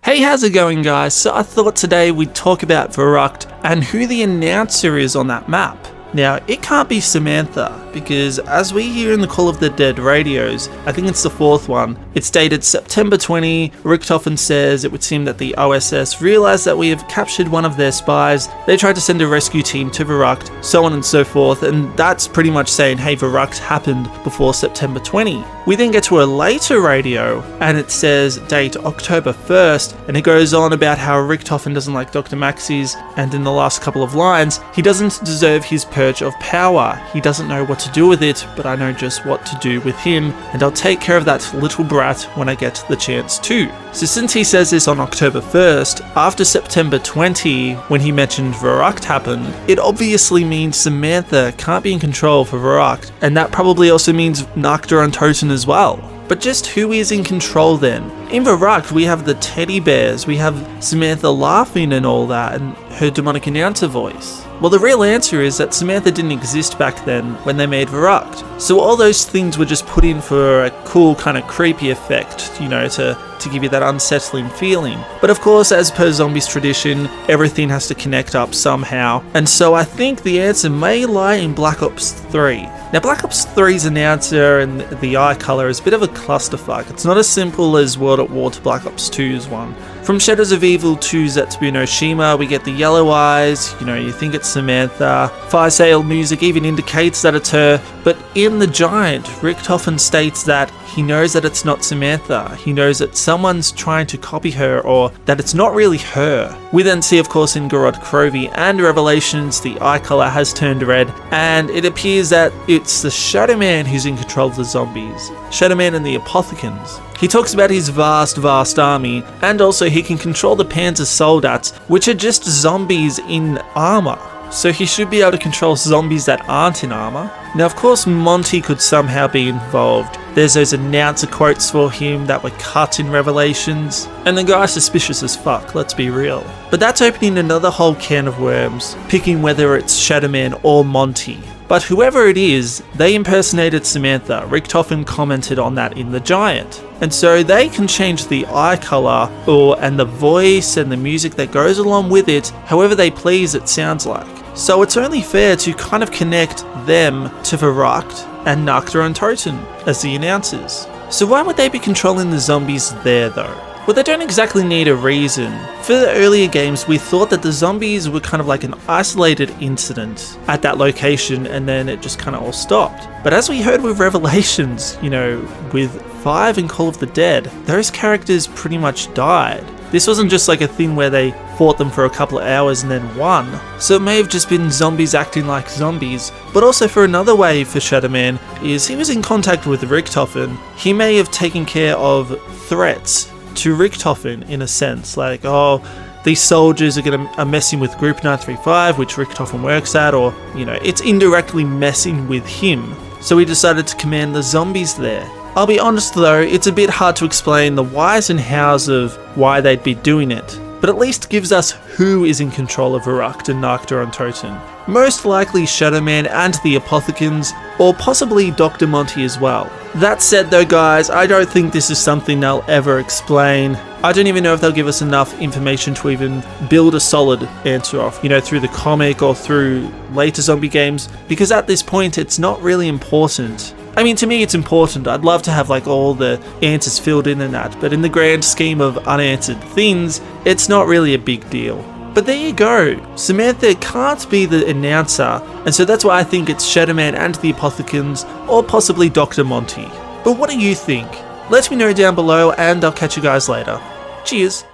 Hey, how's it going, guys? So I thought today we'd talk about Verrückt and who the announcer is on that map. Now, it can't be Samantha, because as we hear in the Call of the Dead radios, I think it's the fourth one, it's dated September 20, Richtofen says it would seem that the OSS realised that we have captured one of their spies, they tried to send a rescue team to Verrückt, so on and so forth, and that's pretty much saying, hey, Verrückt happened before September 20. We then get to a later radio, and it says date October 1st, and it goes on about how Richtofen doesn't like Dr. Maxey's, and in the last couple of lines, he doesn't deserve his purge of power. He doesn't know what to do with it, but I know just what to do with him, and I'll take care of that little brat when I get the chance to. So since he says this on October 1st, after September 20, when he mentioned Verrückt happened, it obviously means Samantha can't be in control for Verrückt, and that probably also means Nachtr und Toten as well. But just who is in control then? In Verrückt, we have the teddy bears, we have Samantha laughing and all that, and her demonic announcer voice. Well, the real answer is that Samantha didn't exist back then when they made Verrückt. So all those things were just put in for a cool kind of creepy effect, you know, to give you that unsettling feeling. But of course, as per Zombies tradition, everything has to connect up somehow. And so I think the answer may lie in Black Ops 3. Now, Black Ops 3's announcer and the eye colour is a bit of a clusterfuck. It's not as simple as World at War to Black Ops 2's one. From Shadows of Evil to Zetsubu no Shima, we get the yellow eyes, you know, you think it's Samantha. Fire sale music even indicates that it's her, but in The Giant, Richtofen states that he knows that it's not Samantha. He knows that someone's trying to copy her, or that it's not really her. We then see, of course, in Gorod Krovi and Revelations, the eye colour has turned red, and it appears that it's the Shadow Man who's in control of the zombies. Shadow Man and the Apothecans. He talks about his vast army, and also he can control the Panzer Soldats, which are just zombies in armour. So he should be able to control zombies that aren't in armour. Now, of course, Monty could somehow be involved. There's those announcer quotes for him that were cut in Revelations, and the guy's suspicious as fuck, let's be real. But that's opening another whole can of worms, picking whether it's Shadow Man or Monty. But whoever it is, they impersonated Samantha. Richtofen commented on that in The Giant. And so they can change the eye colour and the voice and the music that goes along with it however they please, it sounds like. So it's only fair to kind of connect them to Verrückt and Nachtr und Toten as the announcers. So why would they be controlling the zombies there though? Well, they don't exactly need a reason. For the earlier games, we thought that the zombies were kind of like an isolated incident at that location, and then it just kind of all stopped. But as we heard with Revelations, you know, with 5 and Call of the Dead, those characters pretty much died. This wasn't just like a thing where they fought them for a couple of hours and then won. So it may have just been zombies acting like zombies. But also for another way for Shadow Man is he was in contact with Richtofen. He may have taken care of threats to Richtofen in a sense, like, oh, these soldiers are messing with Group 935, which Richtofen works at, or, you know, it's indirectly messing with him. So he decided to command the zombies there. I'll be honest though, it's a bit hard to explain the whys and hows of why they'd be doing it, but at least gives us who is in control of Verrückt and Nachtr und Toten. Most likely Shadow Man and the Apothecans, or possibly Dr. Monty as well. That said though, guys, I don't think this is something they'll ever explain. I don't even know if they'll give us enough information to even build a solid answer off, you know, through the comic or through later zombie games, because at this point it's not really important. I mean, to me it's important. I'd love to have like all the answers filled in and that, but in the grand scheme of unanswered things, it's not really a big deal. But there you go, Samantha can't be the announcer, and so that's why I think it's Shadow Man and the Apothecans, or possibly Dr. Monty. But what do you think? Let me know down below, and I'll catch you guys later. Cheers!